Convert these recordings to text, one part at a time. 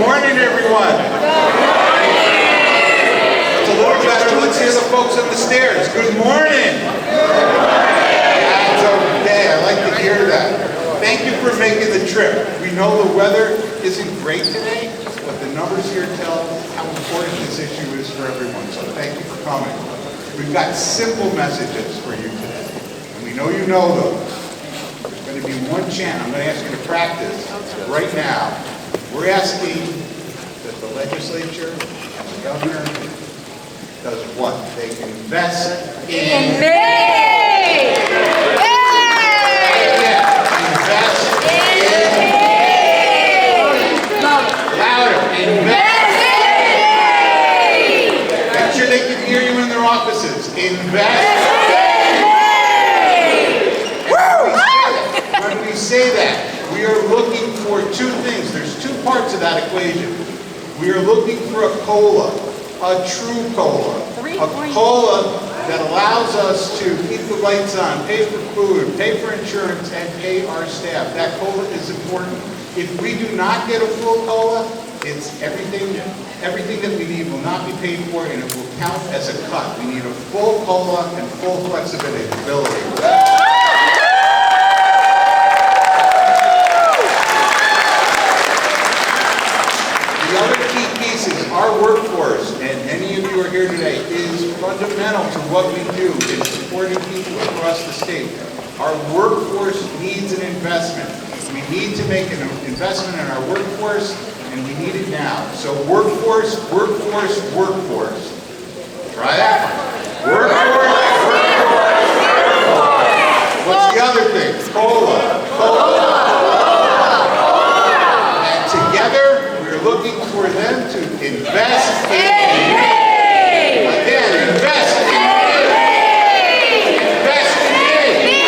morning, everyone. It's a little better. Let's hear the folks up the stairs. Good morning. That's okay. I like to hear that. Thank you for making the trip. We know the weather isn't great today, but the numbers here tell how important this issue is for everyone. So thank you for coming. We've got simple messages for you today, and we know you know them. There's going to be one chant. I'm going to ask you to practice right now. We're asking that the legislature and the governor does what? They invest in me! Invest in me! Louder! Invest in me! Make sure they can hear you in their offices. Invest in me! When we say that, we are looking for two things. There's two parts of that equation. We are looking for a COLA, a true COLA, a COLA that allows us to keep the lights on, pay for food, pay for insurance, and pay our staff. That COLA is important. If we do not get a full COLA, it's everything that we need will not be paid for, and it will count as a cut. We need a full COLA and full flexibility. The other key piece is our workforce, and many of you are here today, is fundamental to what we do in supporting people across the state. Our workforce needs an investment. We need to make an investment in our workforce, and we need it now. So workforce, workforce, workforce. Try that. Workforce, workforce, workforce. What's the other thing? COLA. And together, looking for them to invest in me. Again, invest in me. Invest in me.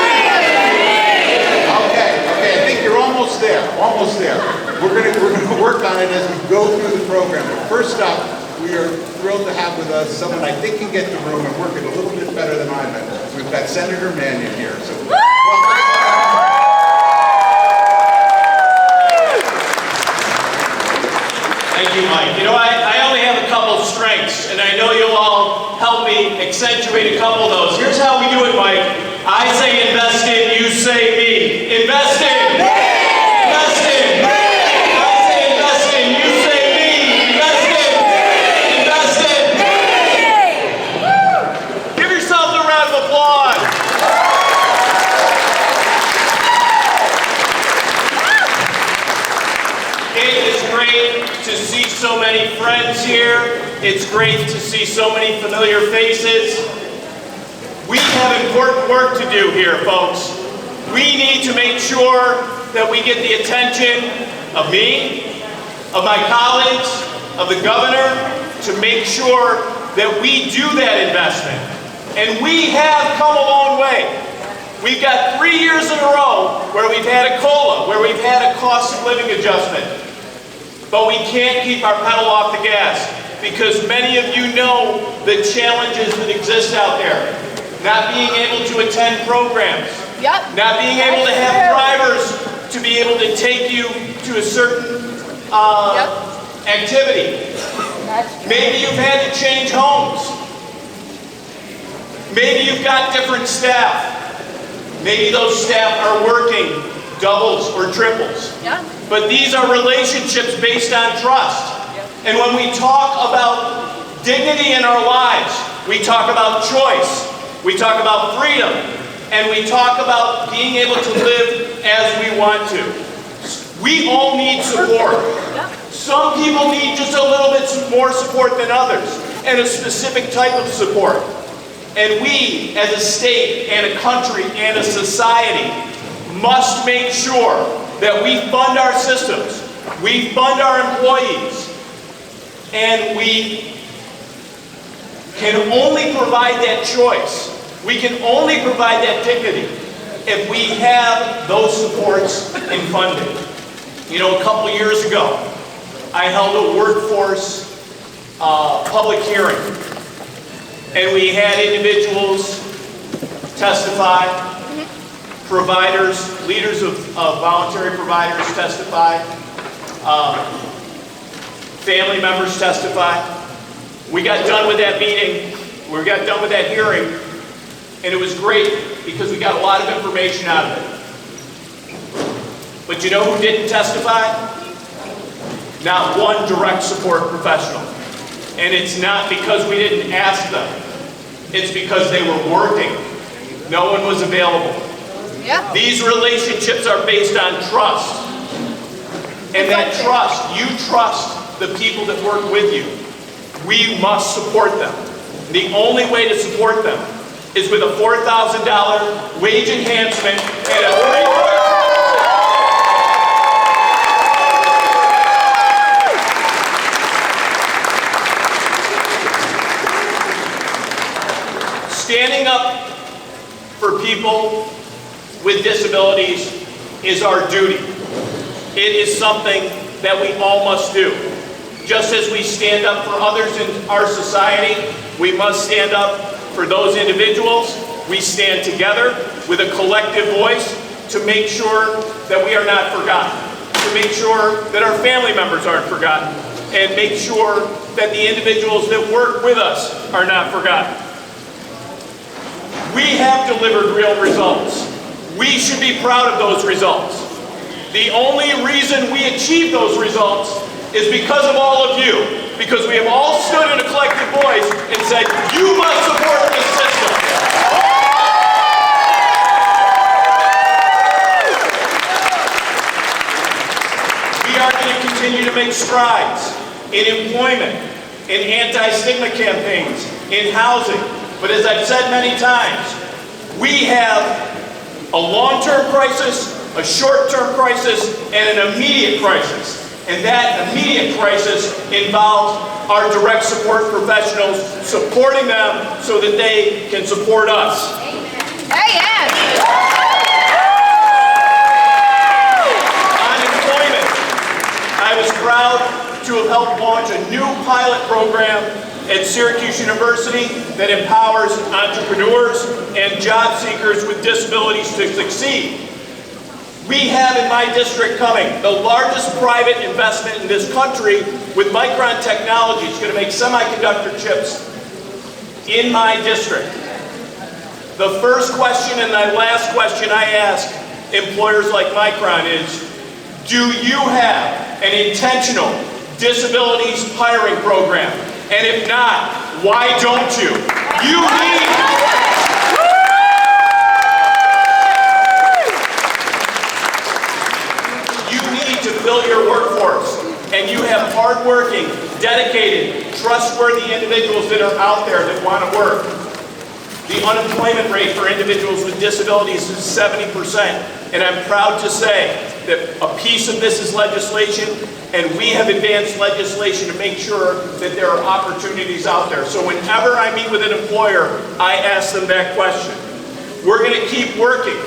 Okay, I think you're almost there. Almost there. We're gonna work on it as we go through the program. But first up, we are thrilled to have with us someone I think can get the room and work it a little bit better than I am. We've got Senator Mannion here. So. Thank you, Mike. You know, I only have a couple strengths, and I know you'll all help me accentuate a couple of those. Here's how we do it, Mike. I say invest in, you say me. Invest in. Invest in. I say invest in, you say me. Invest in. Invest in. Give yourselves a round of applause. It is great to see so many friends here. It's great to see so many familiar faces. We have important work to do here, folks. We need to make sure that we get the attention of me, of my colleagues, of the governor, to make sure that we do that investment. And we have come a long way. We've got 3 years in a row where we've had a COLA, where we've had a cost of living adjustment. But we can't keep our pedal off the gas because many of you know the challenges that exist out there. Not being able to attend programs. Not being able to have drivers to be able to take you to a certain activity. Maybe you've had to change homes. Maybe you've got different staff. Maybe those staff are working doubles or triples. But these are relationships based on trust. And when we talk about dignity in our lives, we talk about choice, we talk about freedom, and we talk about being able to live as we want to. We all need support. Some people need just a little bit more support than others, and a specific type of support. And we, as a state and a country and a society, must make sure that we fund our systems, we fund our employees, and we can only provide that choice. We can only provide that dignity if we have those supports in funding. You know, a couple years ago, I held a workforce public hearing, and we had individuals testify, providers, leaders of voluntary providers testify, family members testify. We got done with that meeting, we got done with that hearing, and it was great because we got a lot of information out of it. But you know who didn't testify? Not one direct support professional. And it's not because we didn't ask them. It's because they were working. No one was available. Yeah. These relationships are based on trust. And that trust, you trust the people that work with you. We must support them. The only way to support them is with a $4,000 wage enhancement and a 3-point. Standing up for people with disabilities is our duty. It is something that we all must do. Just as we stand up for others in our society, we must stand up for those individuals. We stand together with a collective voice to make sure that we are not forgotten, to make sure that our family members aren't forgotten, and make sure that the individuals that work with us are not forgotten. We have delivered real results. We should be proud of those results. The only reason we achieve those results is because of all of you, because we have all stood in a collective voice and said, you must support this system. We are going to continue to make strides in employment, in anti-stigma campaigns, in housing. But as I've said many times, we have a long-term crisis, a short-term crisis, and an immediate crisis. And that immediate crisis involves our direct support professionals supporting them so that they can support us. Amen. On employment, I was proud to have helped launch a new pilot program at Syracuse University that empowers entrepreneurs and job seekers with disabilities to succeed. We have in my district coming the largest private investment in this country with Micron Technology. It's going to make semiconductor chips in my district. The first question and the last question I ask employers like Micron is, do you have an intentional disabilities hiring program? And if not, why don't you? You need to fill your workforce, and you have hardworking, dedicated, trustworthy individuals that are out there that want to work. The unemployment rate for individuals with disabilities is 70%, and I'm proud to say that a piece of this is legislation, and we have advanced legislation to make sure that there are opportunities out there. So whenever I meet with an employer, I ask them that question. We're going to keep working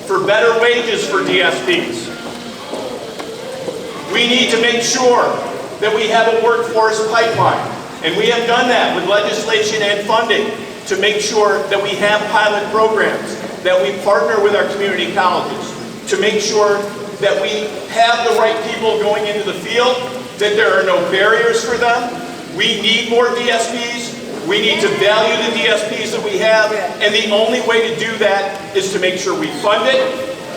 for better wages for DSPs. We need to make sure that we have a workforce pipeline, and we have done that with legislation and funding to make sure that we have pilot programs, that we partner with our community colleges, to make sure that we have the right people going into the field, that there are no barriers for them. We need more DSPs. We need to value the DSPs that we have, and the only way to do that is to make sure we fund it,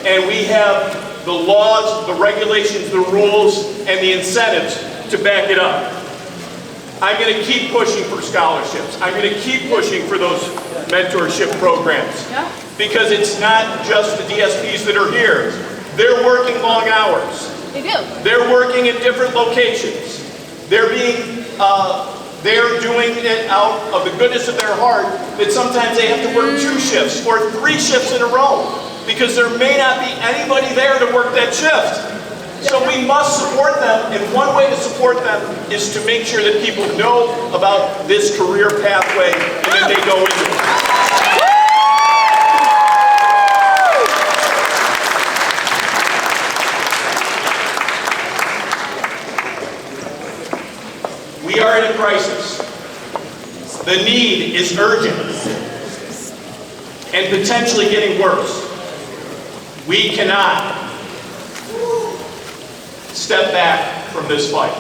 and we have the laws, the regulations, the rules, and the incentives to back it up. I'm going to keep pushing for scholarships. I'm going to keep pushing for those mentorship programs. Because it's not just the DSPs that are here. They're working long hours. They do. They're working at different locations. They're doing it out of the goodness of their heart that sometimes they have to work 2 shifts or 3 shifts in a row because there may not be anybody there to work that shift. So we must support them, and one way to support them is to make sure that people know about this career pathway and that they go into it. We are in a crisis. The need is urgent and potentially getting worse. We cannot step back from this fight.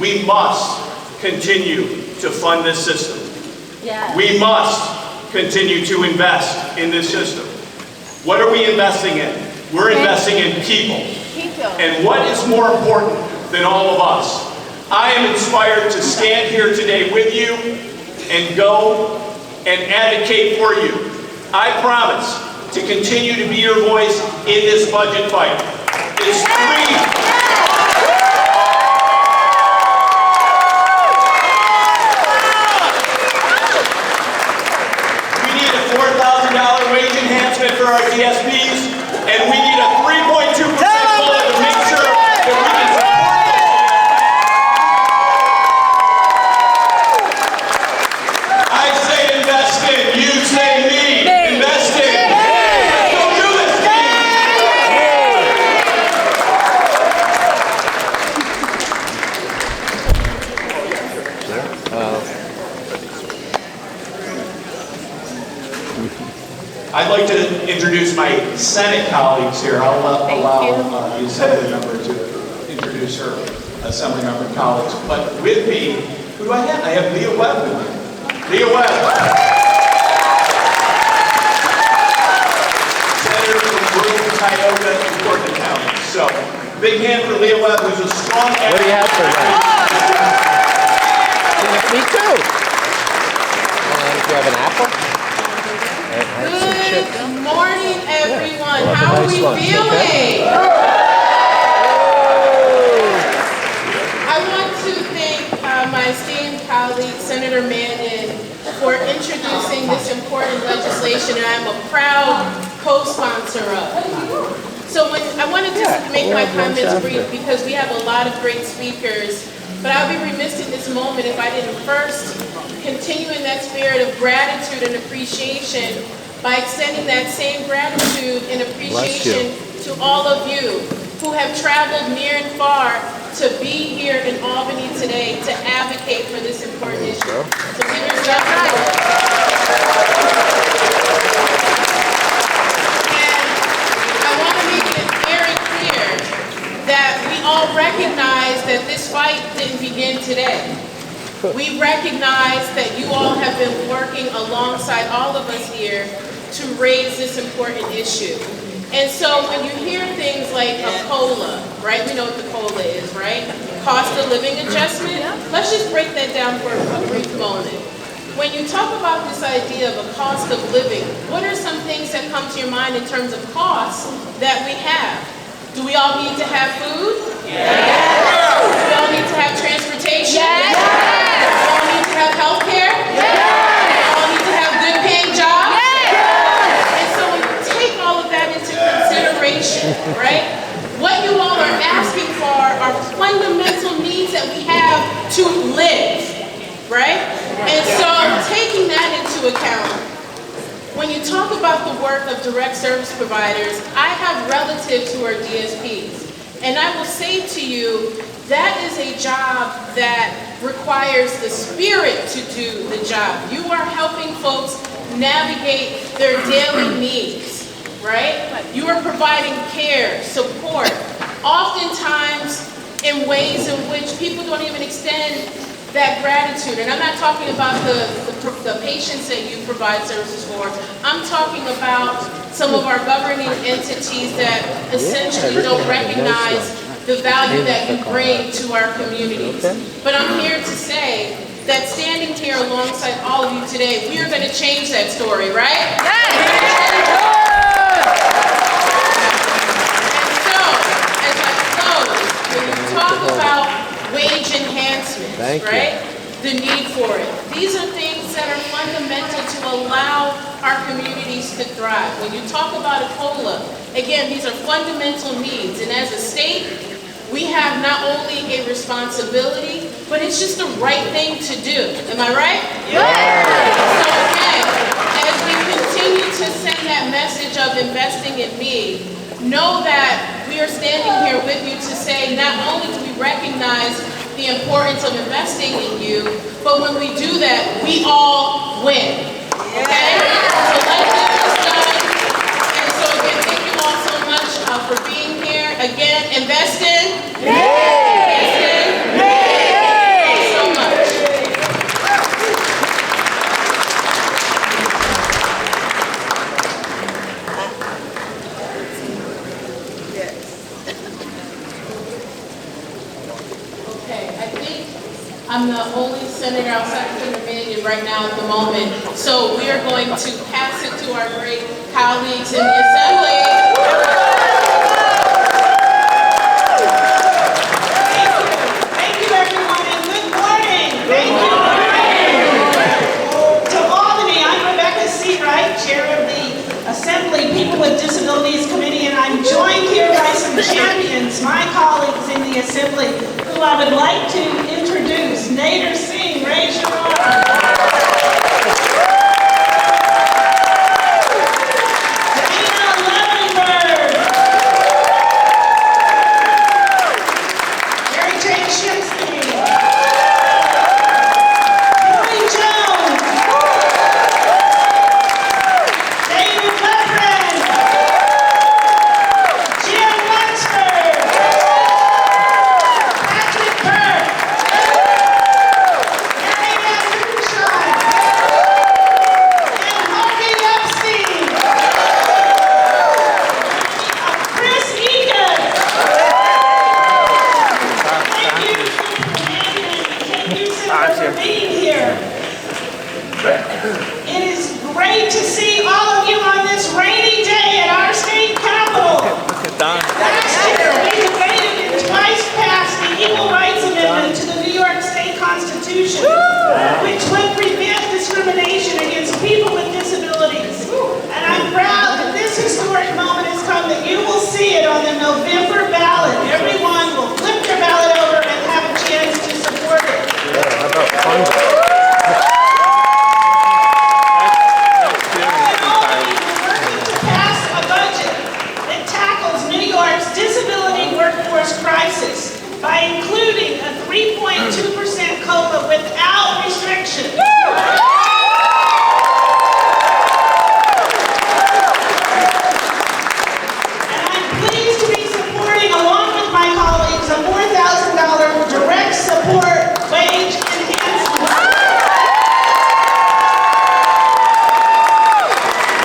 We must continue to fund this system. Yes. We must continue to invest in this system. What are we investing in? We're investing in people. And what is more important than all of us? I am inspired to stand here today with you and go and advocate for you. I promise to continue to be your voice in this budget fight. It's free. $4,000 wage enhancement for our DSPs, and we need a 3.2% COLA to make sure that we can support it. I say invest in, you say me. Invest in. Let's go do this, I'd like to introduce my Senate colleagues here. I'll allow the Assembly member to introduce her Assembly member colleagues. But with me, who do I have? I have Leah Webb with me. Leah Webb. Senator from rural Tioga and Portland County. So, big hand for Leah Webb, who's a strong advocate. What do you have for that? Me too. Do you have an apple? Good morning, everyone. How are we feeling? I want to thank my esteemed colleague, Senator Manning, for introducing this important legislation, and I'm a proud co-sponsor of. So I wanted to make my comments brief because we have a lot of great speakers, but I'll be remiss in this moment if I didn't first continue in that spirit of gratitude and appreciation by extending that same gratitude and appreciation to all of you who have traveled near and far to be here in Albany today to advocate for this important issue. So give yourself a hand. And I want to make it very clear that we all recognize that this fight didn't begin today. We recognize that you all have been working alongside all of us here to raise this important issue. And so when you hear things like a COLA, right? We know what the COLA is, right? Cost of living adjustment. Let's just break that down for a brief moment. When you talk about this idea of a cost of living, what are some things that come to your mind in terms of costs that we have? Do we all need to have food? Yes. Do we all need to have transportation? Yes. Do we all need to have health care? Yes. Do we all need to have good paying jobs? Yes. And so when you take all of that into consideration, right, what you all are asking for are fundamental needs that we have to live, right? And so taking that into account, when you talk about the work of direct service providers, I have relatives who are DSPs. And I will say to you, that is a job that requires the spirit to do the job. You are helping folks navigate their daily needs, right? You are providing care, support, oftentimes in ways in which people don't even extend that gratitude. And I'm not talking about the patients that you provide services for. I'm talking about some of our governing entities that essentially don't recognize the value that you bring to our communities. But I'm here to say that standing here alongside all of you today, we are going to change that story, right? Yes. And so, as I close, when you talk about wage enhancement, right? The need for it. These are things that are fundamental to allow our communities to thrive. When you talk about a COLA, again, these are fundamental needs. And as a state, we have not only a responsibility, but it's just the right thing to do. Am I right? Yeah. So again, as we continue to send that message of investing in me, know that we are standing here with you to say not only do we recognize the importance of investing in you, but when we do that, we all win. Okay? So let's get this done. And so again, thank you all so much for being here. Again, invest in. Invest in. I'm the only senator outside of Dominion right now at the moment. So we are going to pass it to our great colleagues in the Assembly. Thank you everyone, and good morning. Thank you. To Albany, I'm Rebecca Seawright, Chair of the Assembly People with Disabilities Committee, and I'm joined here by some champions, my colleagues in the Assembly, who I would like to introduce. Nader Singh, raise your arm. It is great to see all of you on this rainy day at our state capitol. Last year, we debated and twice passed the Equal Rights Amendment to the New York State Constitution, which would prevent discrimination against people with disabilities. And I'm proud that this historic moment has come, that you will see it on the November ballot. Everyone will flip their ballot over and have a chance to support it. Crisis by including a 3.2% COLA without restriction. And I'm pleased to be supporting, along with my colleagues, a $4,000 direct support wage enhancement.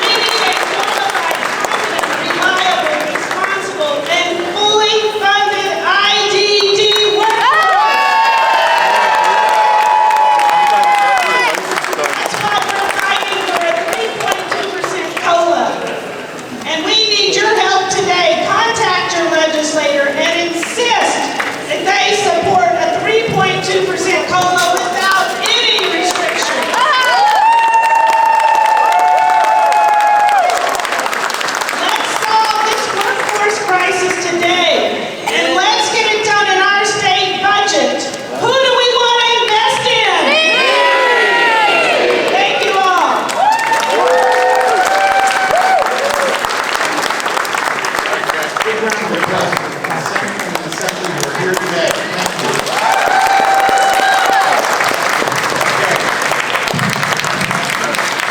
We need a qualified, competent, reliable, responsible, and fully funded IDD workforce. That's why we're fighting for a 3.2% COLA. And we need your help today. Contact your legislator and insist that they support a 3.2% COLA without any restriction. Let's solve this workforce crisis today, and let's get it done in our state budget. Who do we want to invest in? Thank you all. Big round of applause for the Senate and the Assembly who are here today. Thank you. Okay.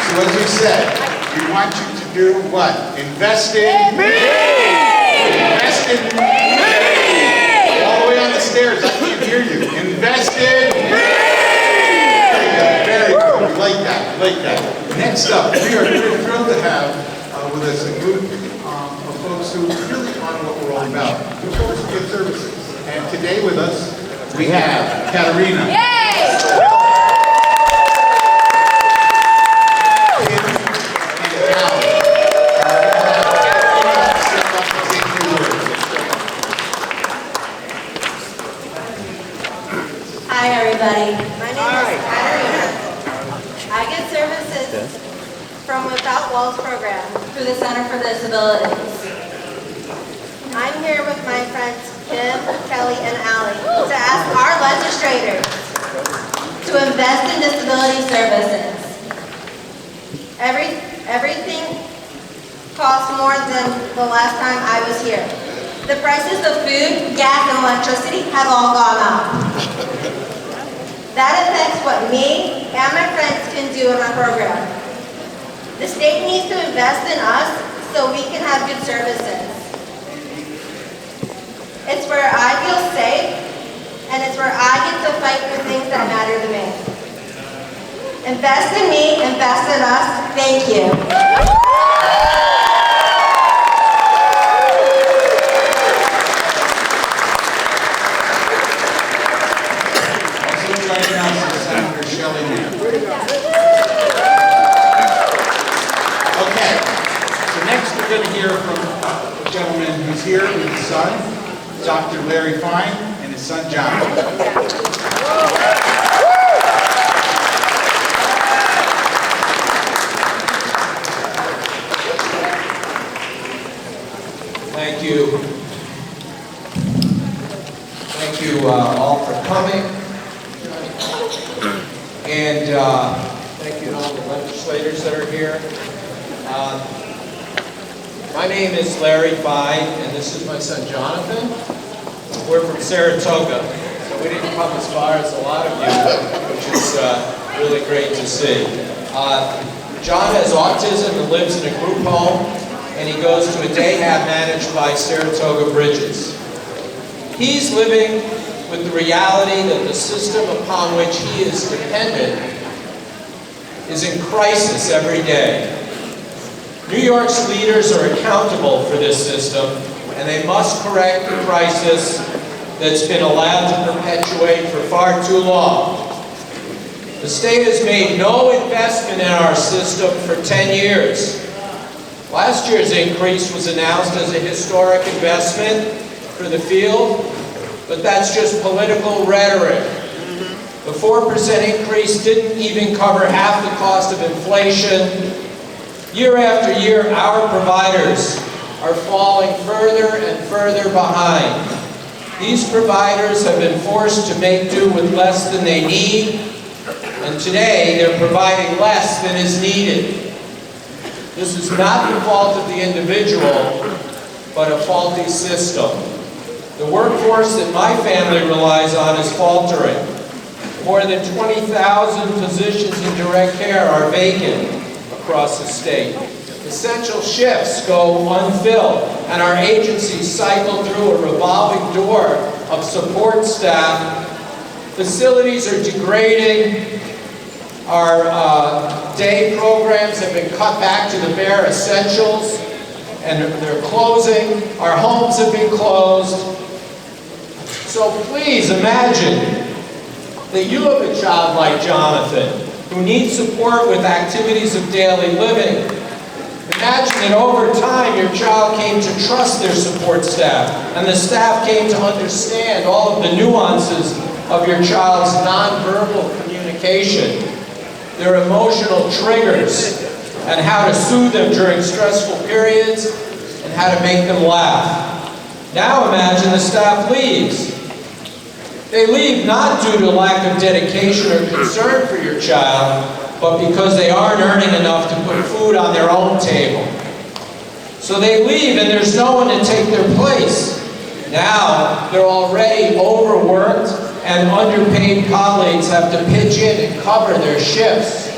So as we said, we want you to do what? Invest in me! Invest in me! All the way on the stairs, I can't hear you. Invest in me! Very good. We like that. We like that. Next up, we are thrilled to have with us a group of folks who really honor what we're all about. The folks who give services. And today with us, we have Katarina. Kim, and Allie. Step up and say a few words. Hi, everybody. My name is Katarina. I get services from Without Walls program through the Center for Disabilities. I'm here with my friends Kim, Kelly, and Allie to ask our legislators to invest in disability services. Everything costs more than the last time I was here. The prices of food, gas, and electricity have all gone up. That affects what me and my friends can do in our program. The state needs to invest in us so we can have good services. It's where I feel safe, and it's where I get to fight for things that matter to me. Invest in me, invest in us. Thank you. Also trying to son, Dr. Larry Fine, and his son, John. Thank you. Thank you all for coming. And thank you to all the legislators that are here. My name is Larry Fine, and this is my son Jonathan. We're from Saratoga, so we didn't come as far as a lot of you, which is really great to see. John has autism and lives in a group home, and he goes to a day hab managed by Saratoga Bridges. He's living with the reality that the system upon which he is dependent is in crisis every day. New York's leaders are accountable for this system, and they must correct the crisis that's been allowed to perpetuate for far too long. The state has made no investment in our system for 10 years. Last year's increase was announced as a historic investment for the field, but that's just political rhetoric. The 4% increase didn't even cover half the cost of inflation. Year after year, our providers are falling further and further behind. These providers have been forced to make do with less than they need, and today they're providing less than is needed. This is not the fault of the individual, but a faulty system. The workforce that my family relies on is faltering. More than 20,000 positions in direct care are vacant across the state. Essential shifts go unfilled, and our agencies cycle through a revolving door of support staff. Facilities are degrading. Our day programs have been cut back to the bare essentials, and they're closing. Our homes have been closed. So please imagine that you have a child like Jonathan who needs support with activities of daily living. Imagine that over time your child came to trust their support staff, and the staff came to understand all of the nuances of your child's nonverbal communication, their emotional triggers, and how to soothe them during stressful periods, and how to make them laugh. Now imagine the staff leaves. They leave not due to lack of dedication or concern for your child, but because they aren't earning enough to put food on their own table. So they leave and there's no one to take their place. Now they're already overworked, and underpaid colleagues have to pitch in and cover their shifts.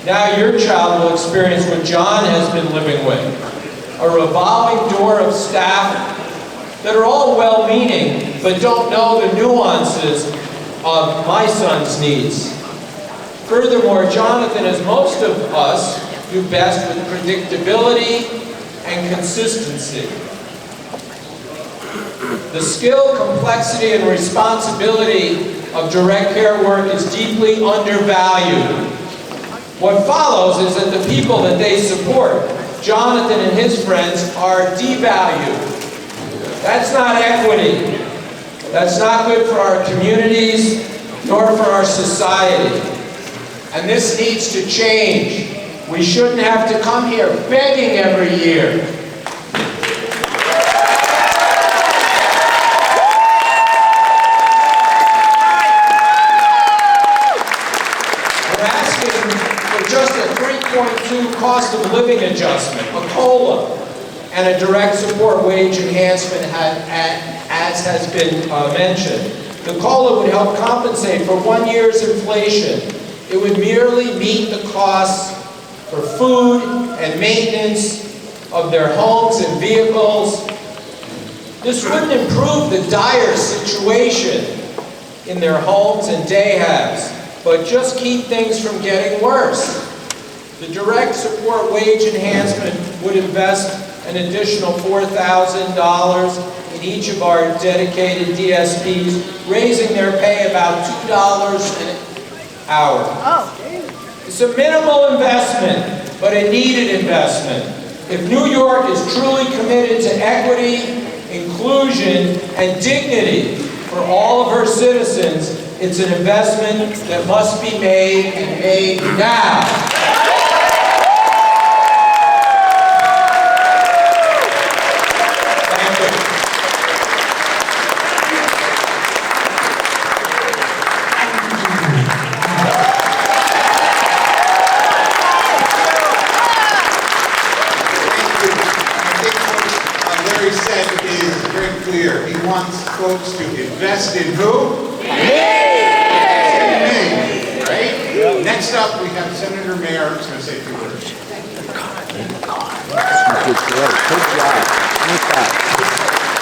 Now your child will experience what John has been living with, a revolving door of staff that are all well-meaning, but don't know the nuances of my son's needs. Furthermore, Jonathan, as most of us, do best with predictability and consistency. The skill, complexity, and responsibility of direct care work is deeply undervalued. What follows is that the people that they support, Jonathan and his friends, are devalued. That's not equity. That's not good for our communities, nor for our society. And this needs to change. We shouldn't have to come here begging every year. We're asking for just a 3.2 cost of living adjustment, a COLA, and a direct support wage enhancement, as has been mentioned. The COLA would help compensate for 1 year's inflation. It would merely meet the costs for food and maintenance of their homes and vehicles. This wouldn't improve the dire situation in their homes and day habs, but just keep things from getting worse. The direct support wage enhancement would invest an additional $4,000 in each of our dedicated DSPs, raising their pay about $2 an hour. It's a minimal investment, but a needed investment. If New York is truly committed to equity, inclusion, and dignity for all of her citizens, it's an investment that must be made and made now. He wants folks to invest in who? Invest in me, right? Next up, we have Senator Mayer who's going to say a few words. Good job.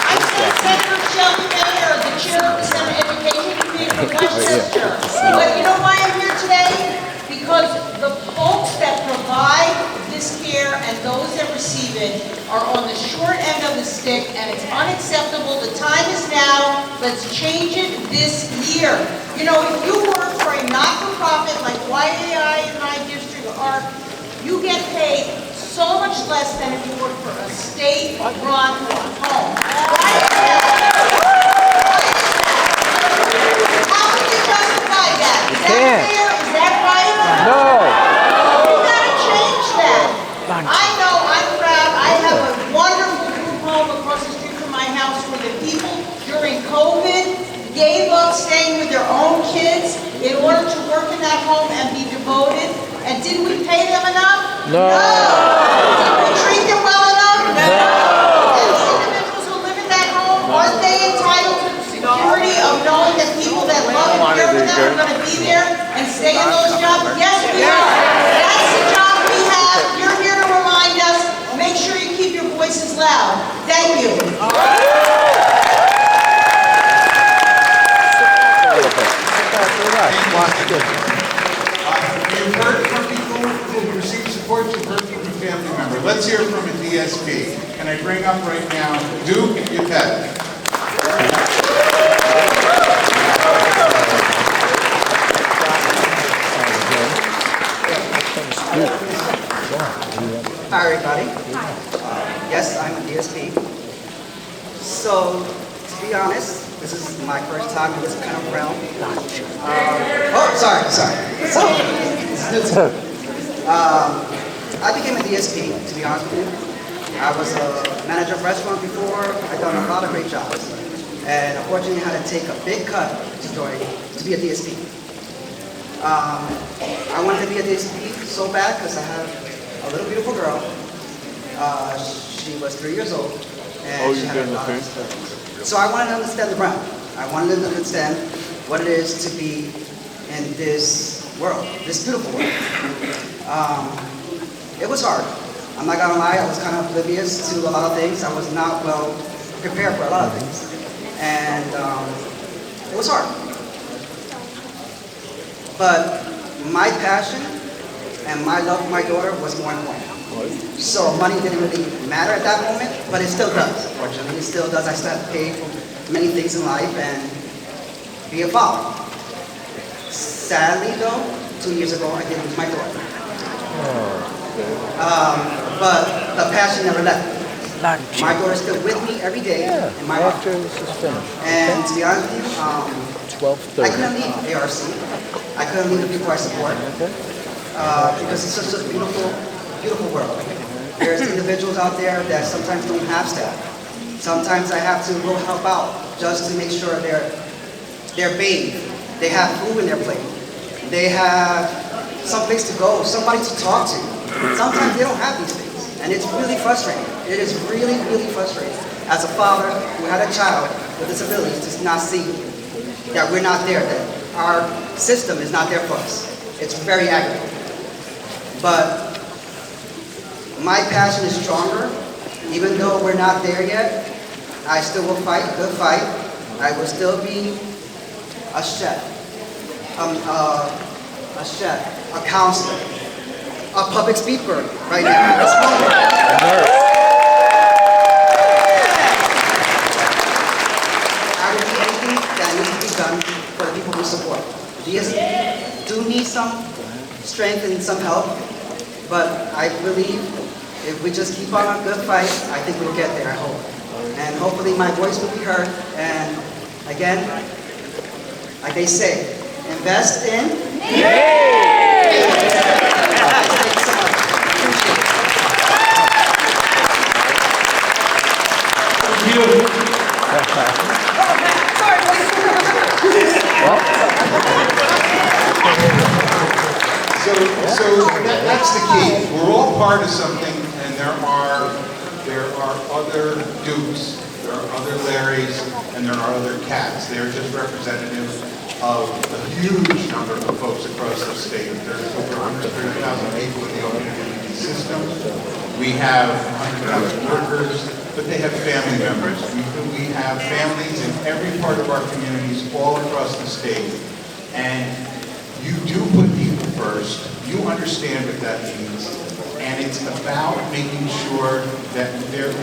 I said Senator Shelby Mayer, the chair of the Senate Education Committee from Westchester. But you know why I'm here today? Because the folks that provide this care and those that receive it are on the short end of the stick, and it's unacceptable. The time is now. Let's change it this year. You know, if you work for a not-for-profit like YAI in my district, you get paid so much less than if you work for a state-run home. Right now. How can you justify that? Is that fair? Is that right? No. You gotta change that. I know, I'm proud. I have a wonderful group home across the street from my house where the people during COVID gave up staying with their own kids in order to work in that home and be devoted. And didn't we pay them enough? No. Did we treat them well enough? No. And the individuals who live in that home, aren't they entitled to the security of knowing that people that love and care for them are going to be there and stay in those jobs? Yes, we are. That's the job we have. You're here to remind us. Make sure you keep your voices loud. Thank you. You've heard from people who receive support, you've heard from a family member. Let's hear from a DSP. Can I bring up right now Duke Yupet? Hi, everybody. Yes, I'm a DSP. So, to be honest, this is my first time in this kind of realm. Sorry. So, I became a DSP, to be honest with you. I was a manager of a restaurant before. I've done a lot of great jobs. And unfortunately, I had to take a big cut to be a DSP. I wanted to be a DSP so bad because I had a little beautiful girl. She was 3 years old, and she had a lot of disabilities. So I wanted to understand the ground. I wanted to understand what it is to be in this world, this beautiful world. It was hard. I'm not gonna lie, I was kind of oblivious to a lot of things. I was not well prepared for a lot of things. And it was hard. But my passion and my love for my daughter was more important. So money didn't really matter at that moment, but it still does. Fortunately, it still does. I still have to pay for many things in life and be a father. Sadly, though, 2 years ago, I did lose my daughter. But the passion never left me. My daughter is still with me every day in my life. And to be honest with you, I couldn't leave ARC. I couldn't leave the people I support because it's such a beautiful world. There's individuals out there that sometimes don't have staff. Sometimes I have to go help out just to make sure they're bathed. They have food in their plate. They have some place to go, somebody to talk to. Sometimes they don't have these things, and it's really frustrating. It is really, really frustrating. As a father who had a child with disabilities, to not see that we're not there, that our system is not there for us. It's very aggravating. But my passion is stronger. Even though we're not there yet, I still will fight a good fight. I will still be a chef, a counselor, a public speaker right now. I will do anything that needs to be done for the people we support. DSP do need some strength and some help, but I believe if we just keep on a good fight, I think we'll get there, I hope. And and hopefully my voice will be heard. And again, like they say, invest in. Thank you so much. Appreciate it. Thank you. So that's the key. We're all part of something, and there are other Dukes, there are other Larrys, and there are other Cats. They're just representative of a huge number of folks across the state. There's over 130,000 people in the open community system. We have 100,000 workers, but they have family members. We have families in every part of our communities all across the state. And you do put people first. You understand what that means. And it's about making sure that there is